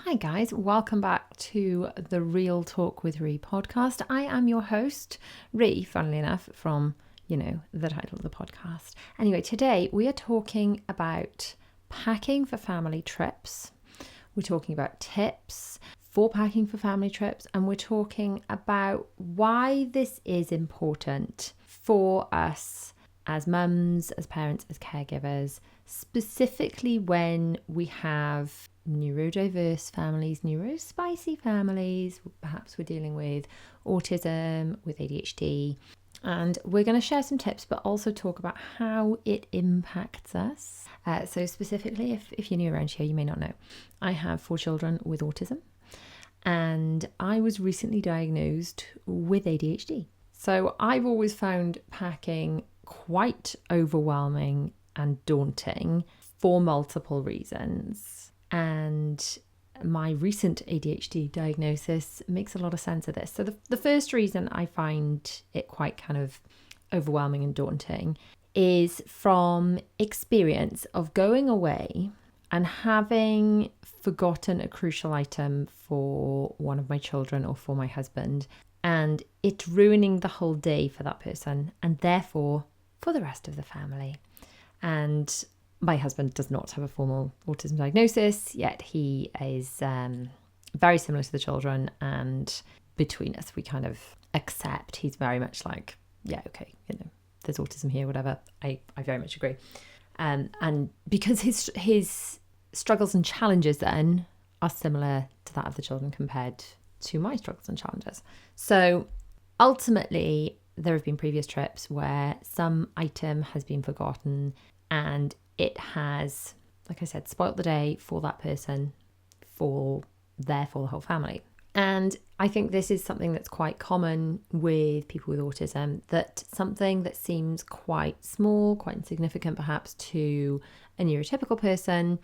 Hi guys, welcome back to the Real Talk with Rhi podcast. I am your host, Rhi, funnily enough, from, the title of the podcast. Anyway, today we are talking about packing for family trips. We're talking about tips for packing for family trips, and we're talking about why this is important for us as mums, as parents, as caregivers, specifically when we have neurodiverse families, neurospicy families. Perhaps we're dealing with autism, with ADHD, and we're going to share some tips, but also talk about how it impacts us. So specifically, if you're new around here, you may not know, I have 4 children with autism, and I was recently diagnosed with ADHD. So I've always found packing quite overwhelming and daunting for multiple reasons. And my recent ADHD diagnosis makes a lot of sense of this. So the first reason I find it quite kind of overwhelming and daunting is from experience of going away and having forgotten a crucial item for one of my children or for my husband, and it ruining the whole day for that person and therefore for the rest of the family. And my husband does not have a formal autism diagnosis, yet he is very similar to the children, and between us we kind of accept. He's very much like, yeah, okay, there's autism here, whatever. I very much agree. And because his struggles and challenges then are similar to that of the children compared to my struggles and challenges. So ultimately, there have been previous trips where some item has been forgotten and it has, like I said, spoilt the day for that person, therefore the whole family. And I think this is something that's quite common with people with autism, that something that seems quite small, quite insignificant perhaps to a neurotypical person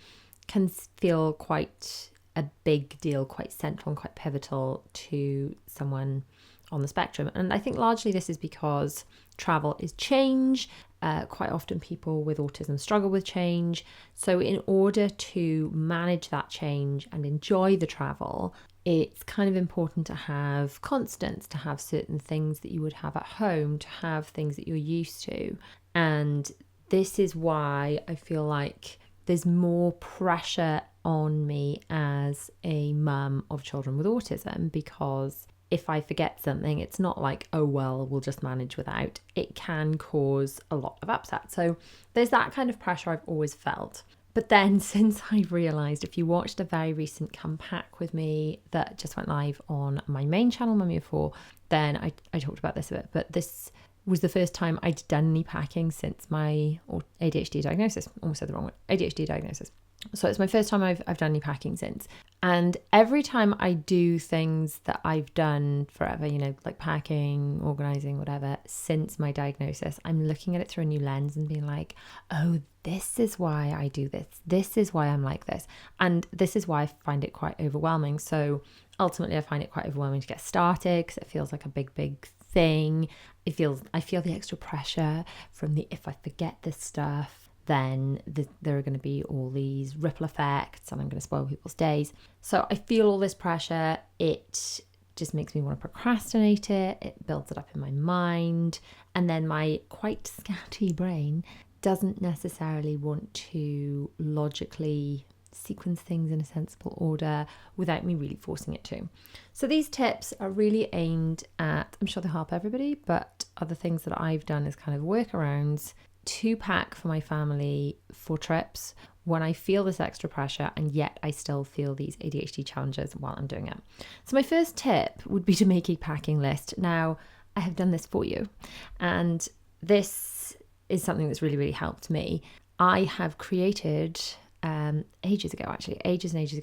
can feel quite a big deal, quite central and quite pivotal to someone on the spectrum. And I think largely this is because travel is change. Quite often people with autism struggle with change. So in order to manage that change and enjoy the travel, it's kind of important to have constants, to have certain things that you would have at home, to have things that you're used to. And this is why I feel like there's more pressure on me as a mum of children with autism, because if I forget something, it's not like, oh, well, we'll just manage without. It can cause a lot of upset. So there's that kind of pressure I've always felt. But then since I've realised, if you watched a very recent Come Pack with me that just went live on my main channel, Mummy of 4, then I talked about this a bit. But this was the first time I'd done any packing since my ADHD diagnosis. Almost said the wrong word. ADHD diagnosis. So it's my first time I've done any packing since. And every time I do things that I've done forever, like packing, organising, whatever, since my diagnosis, I'm looking at it through a new lens and being like, oh, this is why I do this. This is why I'm like this. And this is why I find it quite overwhelming. So ultimately, I find it quite overwhelming to get started because it feels like a big thing. I feel the extra pressure from the, if I forget this stuff, then there are going to be all these ripple effects and I'm going to spoil people's days. So I feel all this pressure. It just makes me want to procrastinate it. It builds it up in my mind. And then my quite scatty brain doesn't necessarily want to logically sequence things in a sensible order without me really forcing it to. So these tips are really aimed at, I'm sure they help everybody, but other things that I've done as kind of workarounds to pack for my family for trips when I feel this extra pressure and yet I still feel these ADHD challenges while I'm doing it. So my first tip would be to make a packing list. Now, I have done this for you, and this is something that's really, really helped me. I have created, ages and ages ago,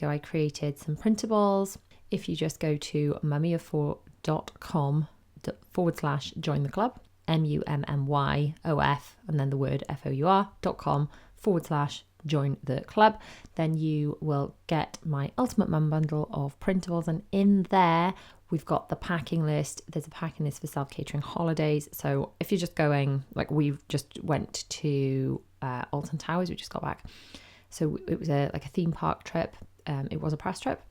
I created some printables. If you just go to mummyof4.com/join the club, MUMMYOF and then the word FOUR.com/join the club, then you will get my Ultimate Mum bundle of printables, and in there we've got the packing list. There's a packing list for self-catering holidays. So if you're just going, like we just went to Alton Towers, we just got back. So it was like a theme park trip. It was a press trip.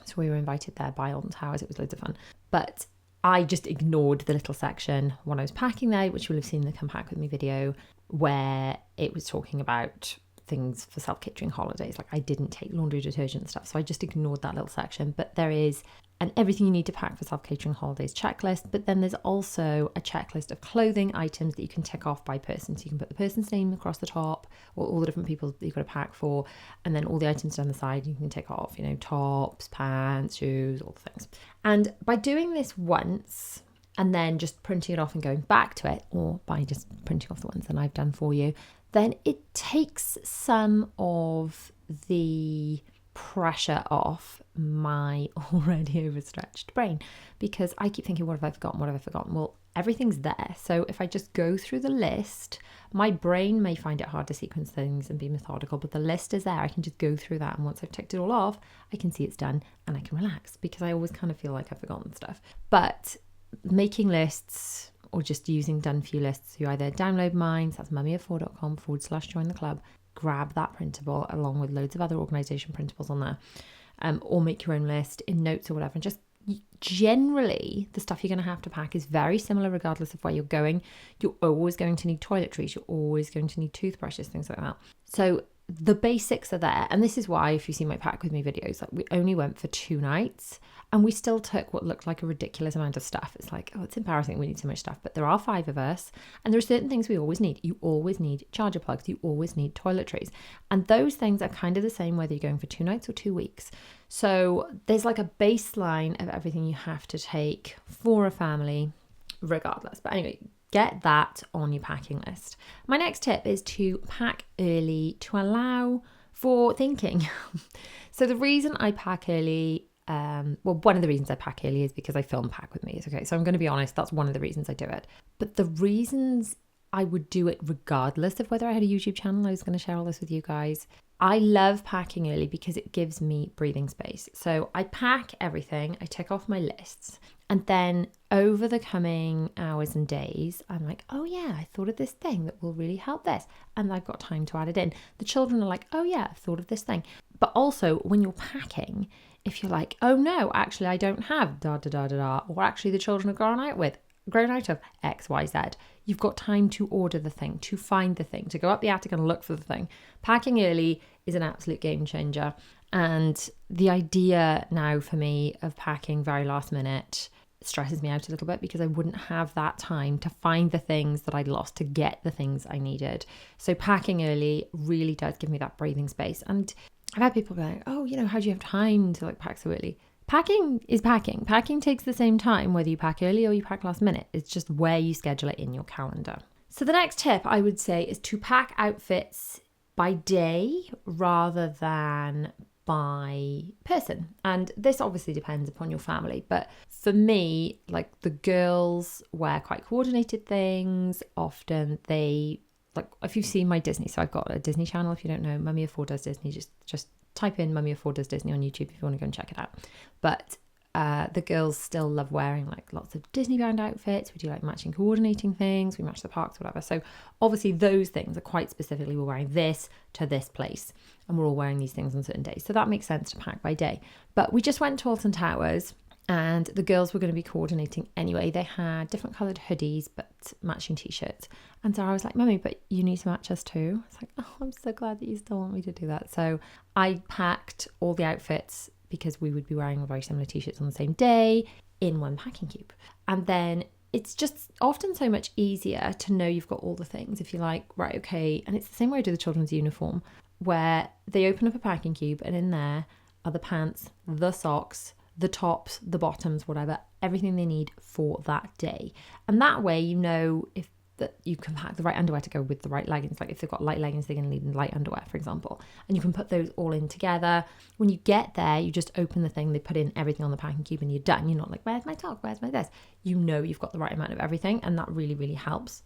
So we were invited there by Alton Towers. It was loads of fun. But I just ignored the little section when I was packing there, which you'll have seen in the Come Pack With Me video, where it was talking about things for self-catering holidays. Like I didn't take laundry detergent and stuff, so I just ignored that little section. But there is an everything you need to pack for self-catering holidays checklist, but then there's also a checklist of clothing items that you can tick off by person. So you can put the person's name across the top, or all the different people that you've got to pack for, and then all the items down the side you can tick off, tops, pants, shoes, all the things. And by doing this once and then just printing it off and going back to it, or by just printing off the ones that I've done for you, then it takes some of the pressure off my already overstretched brain, because I keep thinking, what have I forgotten? What have I forgotten? Well, everything's there. So if I just go through the list, my brain may find it hard to sequence things and be methodical, but the list is there. I can just go through that. And once I've ticked it all off, I can see it's done and I can relax, because I always kind of feel like I've forgotten stuff. But making lists, or just using done for you lists, you either download mine, so that's mummyof4.com/join the club, grab that printable along with loads of other organisation printables on there, or make your own list in notes or whatever. And just generally, the stuff you're going to have to pack is very similar regardless of where you're going. You're always going to need toiletries, you're always going to need toothbrushes, things like that. So the basics are there. And this is why, if you see my Pack With Me videos, like we only went for 2 nights and we still took what looked like a ridiculous amount of stuff. It's like, oh, it's embarrassing we need so much stuff, but there are 5 of us and there are certain things we always need. You always need charger plugs, you always need toiletries, and those things are kind of the same whether you're going for 2 nights or 2 weeks. So there's like a baseline of everything you have to take for a family regardless. But anyway, get that on your packing list. My next tip is to pack early to allow for thinking. So the reason I pack early, one of the reasons I pack early is because I film Pack With Me. Okay, so I'm going to be honest, that's one of the reasons I do it. But the reasons I would do it regardless of whether I had a YouTube channel, I was going to share all this with you guys. I love packing early because it gives me breathing space. So I pack everything, I tick off my lists, and then over the coming hours and days, I'm like, oh yeah, I thought of this thing that will really help this. And I've got time to add it in. The children are like, oh yeah, I've thought of this thing. But also when you're packing, if you're like, oh no, actually I don't have da da da da da, or actually the children have grown out of X, Y, Z, you've got time to order the thing, to find the thing, to go up the attic and look for the thing. Packing early is an absolute game changer. And the idea now for me of packing very last minute stresses me out a little bit, because I wouldn't have that time to find the things that I'd lost, to get the things I needed. So packing early really does give me that breathing space. And I've had people go, oh, how do you have time to pack so early? Packing is packing. Packing takes the same time whether you pack early or you pack last minute. It's just where you schedule it in your calendar. So the next tip I would say is to pack outfits by day rather than by person. And this obviously depends upon your family. But for me, the girls wear quite coordinated things. Often they, if you've seen my Disney, so I've got a Disney channel. If you don't know, Mummy of 4 Does Disney, just type in Mummy of 4 Does Disney on YouTube if you want to go and check it out. But the girls still love wearing lots of Disney bound outfits. We do matching coordinating things. We match the parks, whatever. So obviously those things are quite specifically, we're wearing this to this place and we're all wearing these things on certain days. So that makes sense to pack by day. But we just went to Alton Towers and the girls were going to be coordinating anyway. They had different coloured hoodies but matching t-shirts. And so I was like, Mummy, but you need to match us too. It's like, oh, I'm so glad that you still want me to do that. So I packed all the outfits, because we would be wearing very similar t-shirts on the same day, in one packing cube. And then it's just often so much easier to know you've got all the things if you're like, right, okay. And it's the same way I do the children's uniform, where they open up a packing cube and in there are the pants, the socks, the tops, the bottoms, whatever, everything they need for that day. And that way, if that you can pack the right underwear to go with the right leggings. If they've got light leggings, they're going to need light underwear, for example. And you can put those all in together. When you get there, you just open the thing, they put in everything on the packing cube and you're done. You're not like, where's my top? Where's my this? You've got the right amount of everything, and that really, really helps.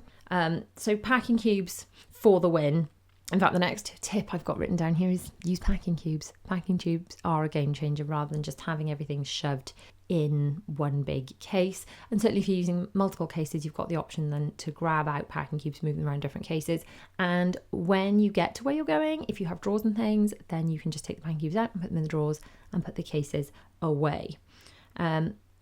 So packing cubes for the win. In fact, the next tip I've got written down here is use packing cubes. Packing cubes are a game changer rather than just having everything shoved in one big case. And certainly if you're using multiple cases, you've got the option then to grab out packing cubes, move them around different cases. And when you get to where you're going, if you have drawers and things, then you can just take the packing cubes out and put them in the drawers and put the cases away.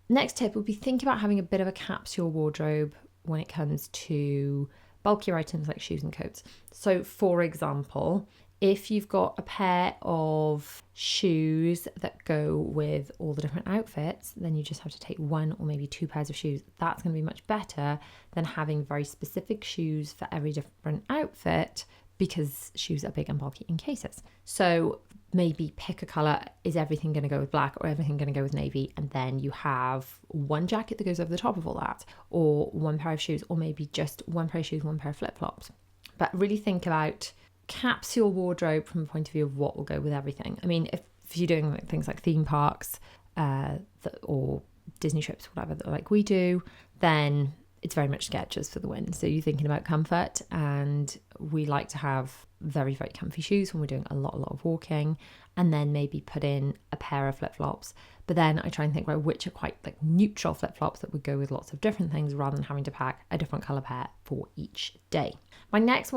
Next tip would be think about having a bit of a capsule wardrobe when it comes to bulkier items like shoes and coats. So for example, if you've got a pair of shoes that go with all the different outfits, then you just have to take one or maybe two pairs of shoes. That's going to be much better than having very specific shoes for every different outfit, because shoes are big and bulky in cases. So maybe pick a colour. Is everything going to go with black or everything going to go with navy? And then you have one jacket that goes over the top of all that, or one pair of shoes, or maybe just one pair of shoes, one pair of flip-flops. But really think about capsule wardrobe from the point of view of what will go with everything. I mean, if you're doing things like theme parks or Disney trips, whatever, like we do, then it's very much Skechers for the win. So you're thinking about comfort, and we like to have very, very comfy shoes when we're doing a lot of walking, and then maybe put in a pair of flip-flops. But then I try and think about which are quite like neutral flip-flops that would go with lots of different things, rather than having to pack a different colour pair for each day. My next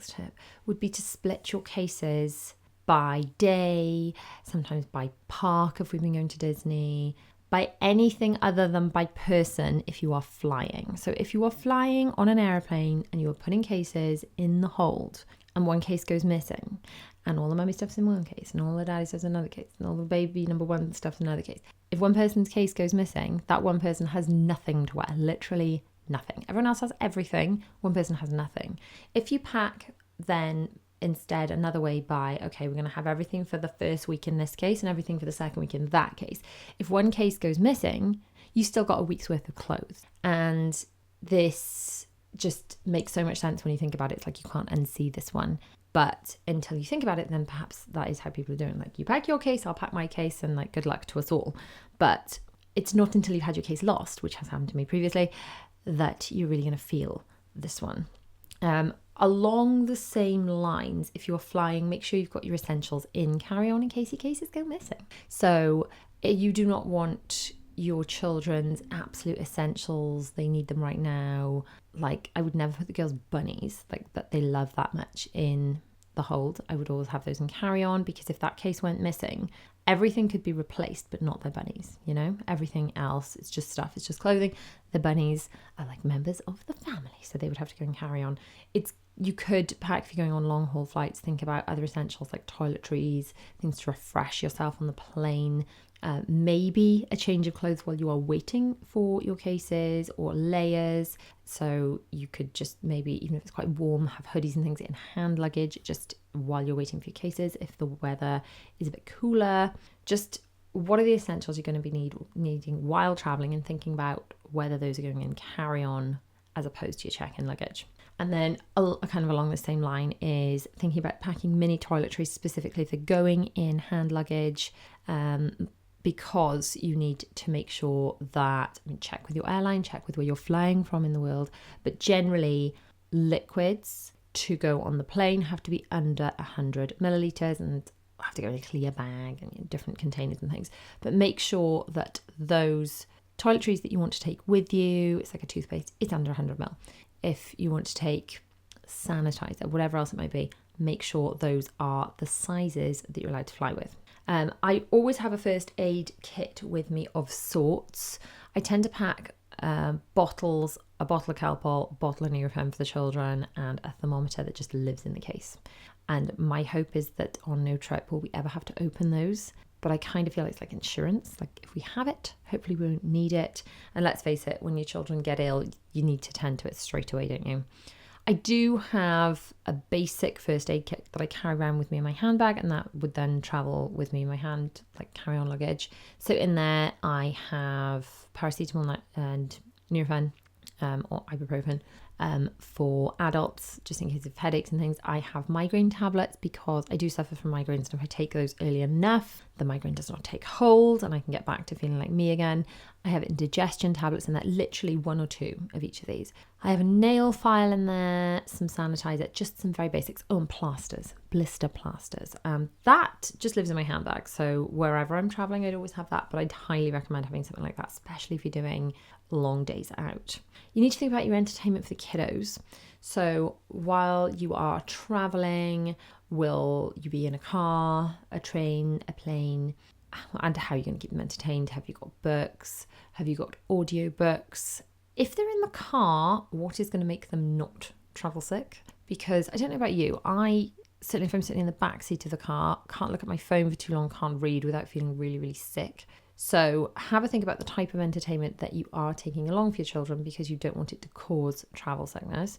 tip would be to split your cases by day, sometimes by park if we've been going to Disney, by anything other than by person if you are flying. So if you are flying on an airplane and you are putting cases in the hold and one case goes missing, and all the mummy stuff's in one case and all the daddy stuff's in another case and all the baby number one stuff's in another case. If one person's case goes missing, that one person has nothing to wear, literally nothing. Everyone else has everything, one person has nothing. If you pack then instead another way by, okay, we're going to have everything for the first week in this case and everything for the second week in that case. If one case goes missing, you still got a week's worth of clothes. And this just makes so much sense when you think about it. It's like you can't unsee this one. But until you think about it, then perhaps that is how people are doing. Like, you pack your case, I'll pack my case, and like, good luck to us all. But it's not until you've had your case lost, which has happened to me previously, that you're really going to feel this one. Along the same lines, if you're flying, make sure you've got your essentials in carry-on in case your cases go missing. So you do not want your children's absolute essentials, they need them right now. Like, I would never put the girls' bunnies, like that they love that much, in the hold. I would always have those in carry-on, because if that case went missing, everything could be replaced, but not their bunnies, you know? Everything else, it's just stuff, it's just clothing. The bunnies are like members of the family, so they would have to go and carry on. You could pack, if you're going on long haul flights, think about other essentials like toiletries, things to refresh yourself on the plane, maybe a change of clothes while you are waiting for your cases, or layers. So you could just maybe, even if it's quite warm, have hoodies and things in hand luggage just while you're waiting for your cases. If the weather is a bit cooler, just what are the essentials you're going to be needing while traveling, and thinking about whether those are going in carry-on as opposed to your check-in luggage. And then kind of along the same line is thinking about packing mini toiletries specifically for going in hand luggage, because you need to make sure that, check with your airline, check with where you're flying from in the world, but generally liquids to go on the plane have to be under 100 millilitres and have to go in a clear bag and different containers and things. But make sure that those toiletries that you want to take with you, it's like a toothpaste, it's under 100 ml. If you want to take sanitizer, whatever else it might be, make sure those are the sizes that you're allowed to fly with. I always have a first aid kit with me of sorts. I tend to pack bottles, a bottle of Calpol, bottle of Neuro for the children, and a thermometer that just lives in the case. And my hope is that on no trip will we ever have to open those. But I kind of feel it's like insurance. Like, if we have it, hopefully we won't need it. And let's face it, when your children get ill, you need to tend to it straight away, don't you? I do have a basic first aid kit that I carry around with me in my handbag, and that would then travel with me in my hand, like carry-on luggage. So in there, I have paracetamol and Nurofen or ibuprofen. For adults, just in case of headaches and things. I have migraine tablets because I do suffer from migraines, and if I take those early enough, the migraine does not take hold and I can get back to feeling like me again. I have indigestion tablets in there, literally one or two of each of these. I have a nail file in there, some sanitizer, just some very basics. Oh, and plasters, blister plasters. That just lives in my handbag, so wherever I'm traveling, I'd always have that, but I'd highly recommend having something like that, especially if you're doing long days out. You need to think about your entertainment for the kiddos. So while you are traveling, Will you be in a car, a train, a plane? And how are you going to keep them entertained? Have you got books? Have you got audio books? If they're in the car, what is going to make them not travel sick? Because I don't know about you, certainly if I'm sitting in the back seat of the car, can't look at my phone for too long, can't read without feeling really, really sick. So have a think about the type of entertainment that you are taking along for your children, because you don't want it to cause travel sickness.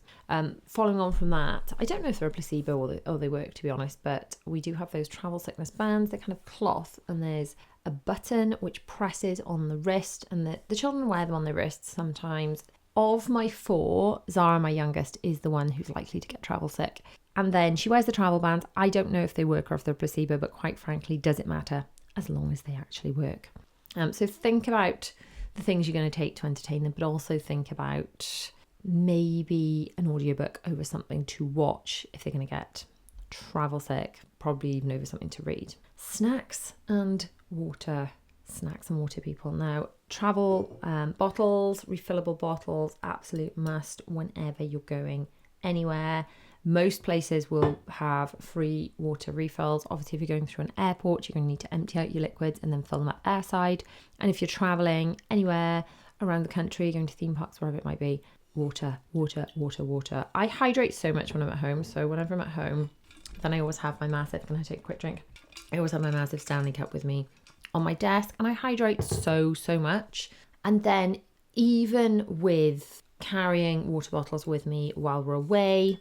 Following on from that, I don't know if they're a placebo or they work, to be honest, but we do have those travel sickness bands. They're kind of cloth, and there's a button which presses on the wrist, and the children wear them on their wrists sometimes. Of my 4, Zara, my youngest, is the one who's likely to get travel sick. And then she wears the travel bands. I don't know if they work or if they're placebo, but quite frankly, does it matter as long as they actually work? So think about the things you're going to take to entertain them, but also think about maybe an audiobook over something to watch if they're going to get travel sick, probably even over something to read. Snacks and water, people. Now, travel bottles, refillable bottles, absolute must whenever you're going anywhere. Most places will have free water refills. Obviously, if you're going through an airport, you're going to need to empty out your liquids and then fill them up airside. And if you're traveling anywhere around the country, going to theme parks, wherever it might be, water. I hydrate so much when I'm at home. So whenever I'm at home, then I always have my massive, can I take a quick drink? I always have my massive Stanley cup with me on my desk, and I hydrate so much. And then even with carrying water bottles with me while we're away,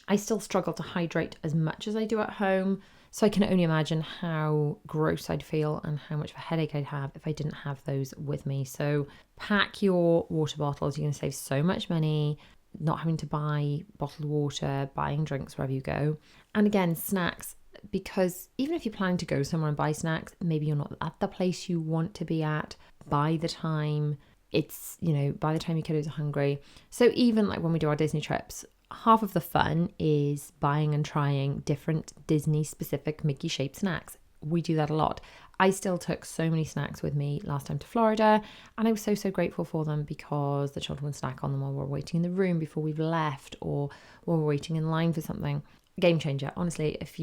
I still struggle to hydrate as much as I do at home. So I can only imagine how gross I'd feel and how much of a headache I'd have if I didn't have those with me. So pack your water bottles. You're going to save so much money not having to buy bottled water, buying drinks wherever you go. And again, snacks, because even if you're planning to go somewhere and buy snacks, maybe you're not at the place you want to be at by the time your kiddos are hungry. So even like when we do our Disney trips, half of the fun is buying and trying different Disney specific Mickey shaped snacks. We do that a lot. I still took so many snacks with me last time to Florida, and I was so grateful for them, because the children would snack on them while we're waiting in the room before we've left, or while we're waiting in line for something. Game changer. Honestly, if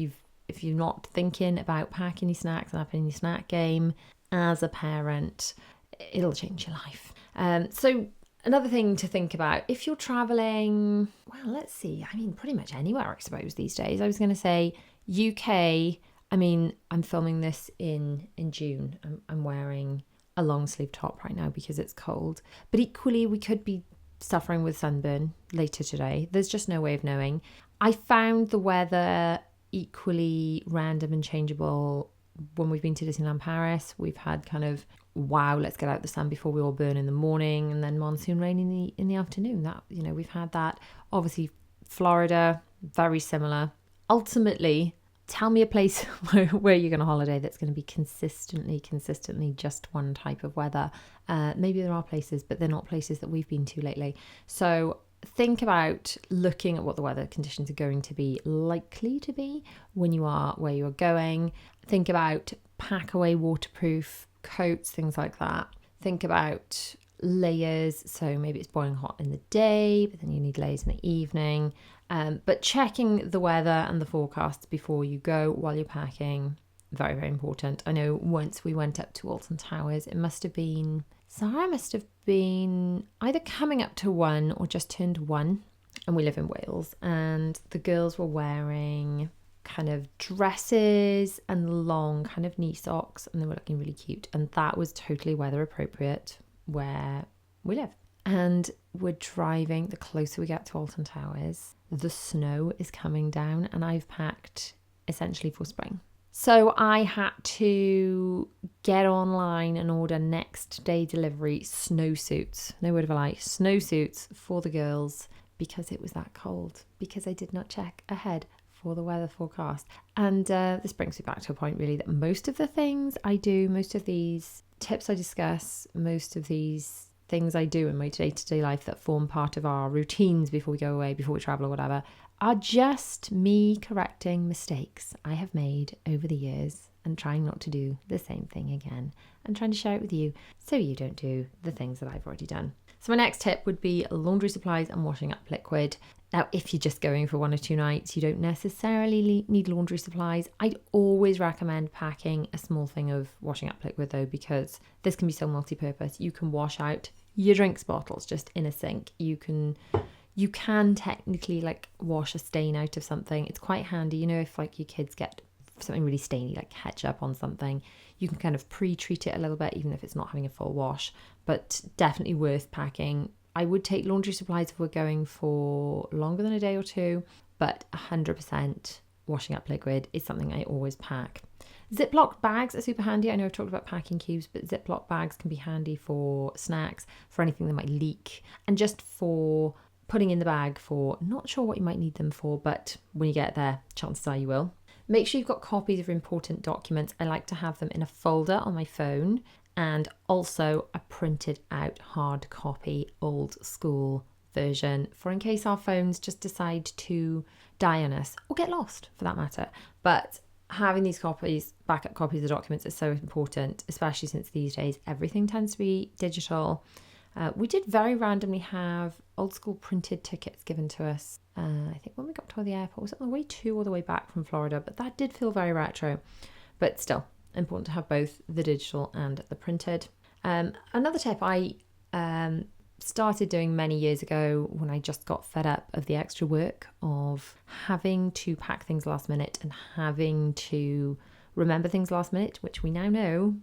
you're not thinking about packing your snacks and having your snack game as a parent, it'll change your life. So another thing to think about, if you're traveling, well, let's see, pretty much anywhere, I suppose, these days. I was going to say UK. I'm filming this in June. I'm wearing a long sleeve top right now because it's cold. But equally, we could be suffering with sunburn later today. There's just no way of knowing. I found the weather equally random and changeable when we've been to Disneyland Paris. We've had kind of, wow, let's get out the sun before we all burn in the morning, and then monsoon rain in the afternoon. That, we've had that. Obviously, Florida, very similar. Ultimately, tell me a place where you're going to holiday that's going to be consistently just one type of weather. Maybe there are places, but they're not places that we've been to lately. So think about looking at what the weather conditions are going to be likely to be when you are where you are going. Think about pack away waterproof coats, things like that. Think about layers. So maybe it's boiling hot in the day, but then you need layers in the evening. But checking the weather and the forecasts before you go while you're packing, very, very important. I know once we went up to Alton Towers, Sarah must have been either coming up to 1 or just turned 1, and we live in Wales, and the girls were wearing kind of dresses and long kind of knee socks, and they were looking really cute, and that was totally weather appropriate where we live. And we're driving, the closer we get to Alton Towers, the snow is coming down, and I've packed essentially for spring. So I had to get online and order next day delivery snowsuits. No word of a lie, snowsuits for the girls, because it was that cold, because I did not check ahead for the weather forecast. And this brings me back to a point really that most of the things I do, most of these tips I discuss, most of these things I do in my day-to-day life that form part of our routines before we go away, before we travel or whatever, are just me correcting mistakes I have made over the years and trying not to do the same thing again and trying to share it with you so you don't do the things that I've already done. So my next tip would be laundry supplies and washing up liquid. Now, if you're just going for 1 or 2 nights, you don't necessarily need laundry supplies. I'd always recommend packing a small thing of washing up liquid though, because this can be so multi-purpose. You can wash out your drinks bottles just in a sink. You can technically like wash a stain out of something. It's quite handy, you know, if like your kids get something really stainy like ketchup on something, you can kind of pre-treat it a little bit, even if it's not having a full wash. But definitely worth packing. I would take laundry supplies if we're going for longer than a day or 2, but 100% washing up liquid is something I always pack. Ziploc bags are super handy. I know I've talked about packing cubes, but Ziploc bags can be handy for snacks, for anything that might leak, and just for putting in the bag for, not sure what you might need them for, but when you get there, chances are you will. Make sure you've got copies of important documents. I like to have them in a folder on my phone, and also a printed out hard copy, old school version, for in case our phones just decide to die on us, or get lost for that matter. But having these copies, backup copies of documents, is so important, especially since these days everything tends to be digital. We did very randomly have old school printed tickets given to us. I think when we got to the airport, was it on the way to or the way back from Florida? But that did feel very retro. But still, important to have both the digital and the printed. Another tip I started doing many years ago when I just got fed up of the extra work of having to pack things last minute and having to remember things last minute, which we now know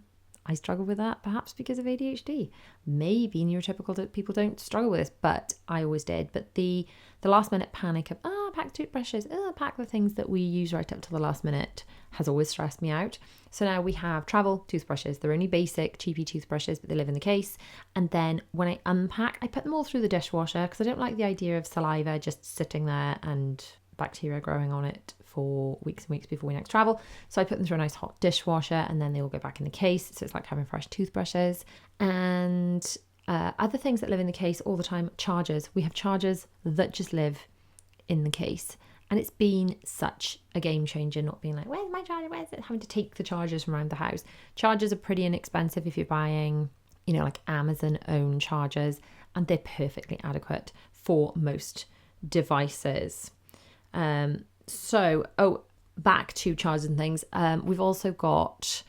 I struggle with that, perhaps because of ADHD. Maybe neurotypical people don't struggle with this, but I always did. But the last minute panic of, pack toothbrushes, pack the things that we use right up to the last minute has always stressed me out. So now we have travel toothbrushes. They're only basic, cheapy toothbrushes, but they live in the case. And then when I unpack, I put them all through the dishwasher because I don't like the idea of saliva just sitting there and bacteria growing on it for weeks and weeks before we next travel. So I put them through a nice hot dishwasher and then they all go back in the case. So it's like having fresh toothbrushes. And other things that live in the case all the time, chargers. We have chargers that just live in the case. And it's been such a game changer, not being like, where's my charger? Where's it? Having to take the chargers from around the house. Chargers are pretty inexpensive if you're buying, like Amazon owned chargers, and they're perfectly adequate for most devices. Back to chargers and things. We've also got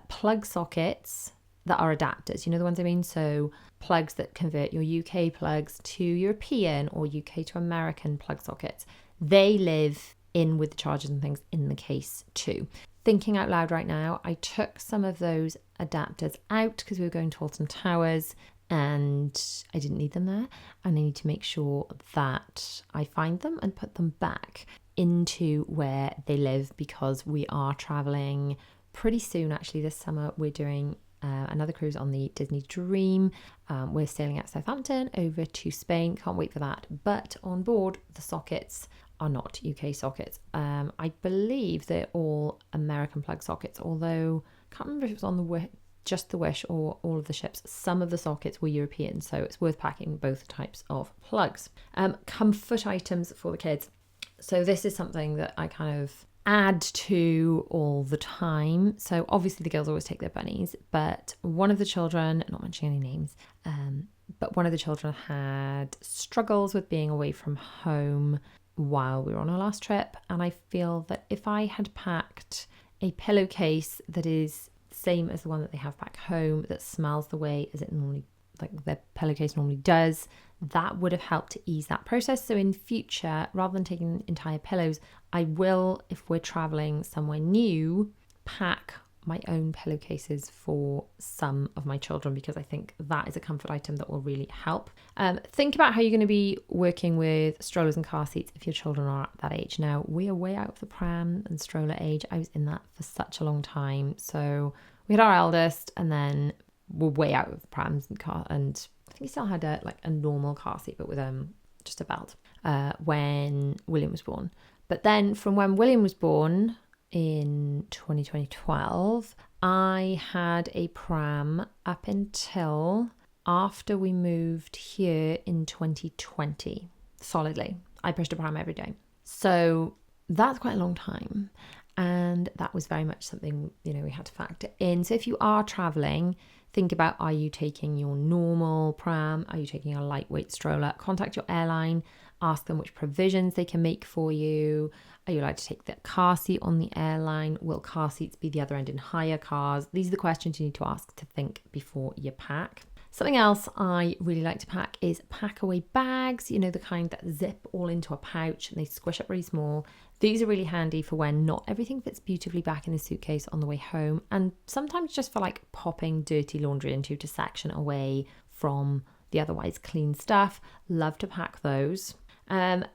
plug sockets that are adapters. You know the ones I mean? So plugs that convert your UK plugs to European or UK to American plug sockets. They live in with the chargers and things in the case too. Thinking out loud right now, I took some of those adapters out because we were going to Alton Towers and I didn't need them there. And I need to make sure that I find them and put them back into where they live because we are traveling pretty soon. Actually, this summer we're doing another cruise on the Disney Dream. We're sailing out Southampton over to Spain. Can't wait for that. But on board, the sockets are not UK sockets. I believe they're all American plug sockets, although I can't remember if it was on the just the Wish or all of the ships. Some of the sockets were European, so it's worth packing both types of plugs. Comfort items for the kids. So this is something that I kind of add to all the time. So obviously the girls always take their bunnies, but one of the children, not mentioning any names, but one of the children had struggles with being away from home while we were on our last trip. And I feel that if I had packed a pillowcase that is same as the one that they have back home, that smells the way as it normally, like their pillowcase normally does, that would have helped to ease that process. So in future, rather than taking entire pillows, I will, if we're traveling somewhere new, pack my own pillowcases for some of my children because I think that is a comfort item that will really help. Think about how you're going to be working with strollers and car seats if your children are at that age. Now, we are way out of the pram and stroller age. I was in that for such a long time. So we had our eldest and then we're way out of the prams and car, and I think he still had a normal car seat but with just a belt when William was born. But then from when William was born in 2012, I had a pram up until after we moved here in 2020. Solidly, I pushed a pram every day. So that's quite a long time. And that was very much something, we had to factor in. So if you are traveling, think about, are you taking your normal pram? Are you taking a lightweight stroller? Contact your airline, ask them which provisions they can make for you. Are you allowed to take the car seat on the airline? Will car seats be the other end in hire cars? These are the questions you need to ask to think before you pack. Something else I really like to pack is pack away bags, the kind that zip all into a pouch and they squish up really small. These are really handy for when not everything fits beautifully back in the suitcase on the way home, and sometimes just for like popping dirty laundry into to section away from the otherwise clean stuff. Love to pack those. And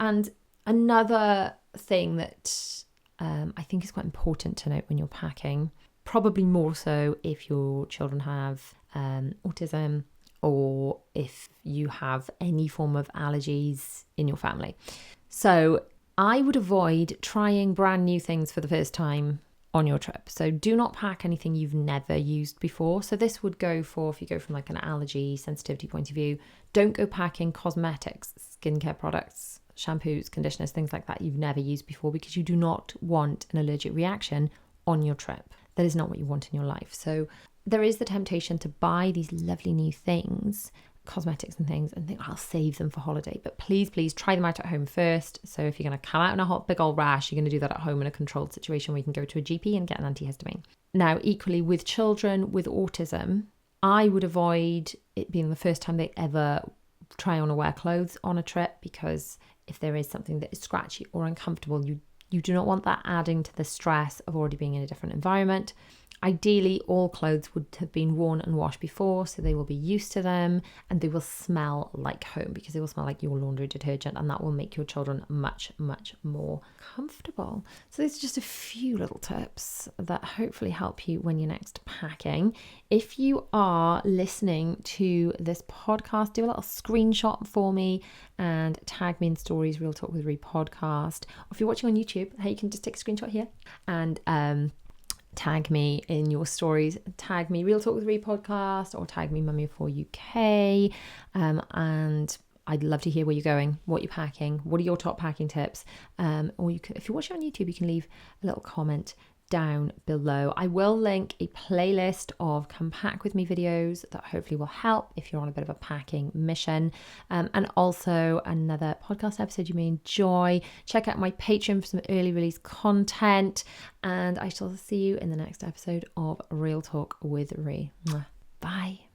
another thing that I think is quite important to note when you're packing, probably more so if your children have autism or if you have any form of allergies in your family. So I would avoid trying brand new things for the first time on your trip. So do not pack anything you've never used before. So this would go for, if you go from like an allergy sensitivity point of view, don't go packing cosmetics, skincare products, shampoos, conditioners, things like that you've never used before, because you do not want an allergic reaction on your trip. That is not what you want in your life. So there is the temptation to buy these lovely new things, cosmetics and things, and think, I'll save them for holiday. But please try them out at home first. So if you're going to come out in a hot big old rash, you're going to do that at home in a controlled situation where you can go to a GP and get an antihistamine. Now, equally with children with autism, I would avoid it being the first time they ever try on or wear clothes on a trip, because if there is something that is scratchy or uncomfortable, you do not want that adding to the stress of already being in a different environment. Ideally, all clothes would have been worn and washed before, so they will be used to them and they will smell like home, because they will smell like your laundry detergent, and that will make your children much, much more comfortable. So these are just a few little tips that hopefully help you when you're next packing. If you are listening to this podcast, do a little screenshot for me and tag me in stories, Real Talk with Rhi podcast. Or if you're watching on YouTube, hey, you can just take a screenshot here and tag me in your stories. Tag me Real Talk with Rhi podcast, or tag me Mummy of 4 UK. And I'd love to hear where you're going, what you're packing, what are your top packing tips. Or you can, if you're watching on YouTube, you can leave a little comment down below. I will link a playlist of Come Pack With Me videos that hopefully will help if you're on a bit of a packing mission, and also another podcast episode you may enjoy. Check out my Patreon for some early release content, and I shall see you in the next episode of Real Talk with Rhi. Bye.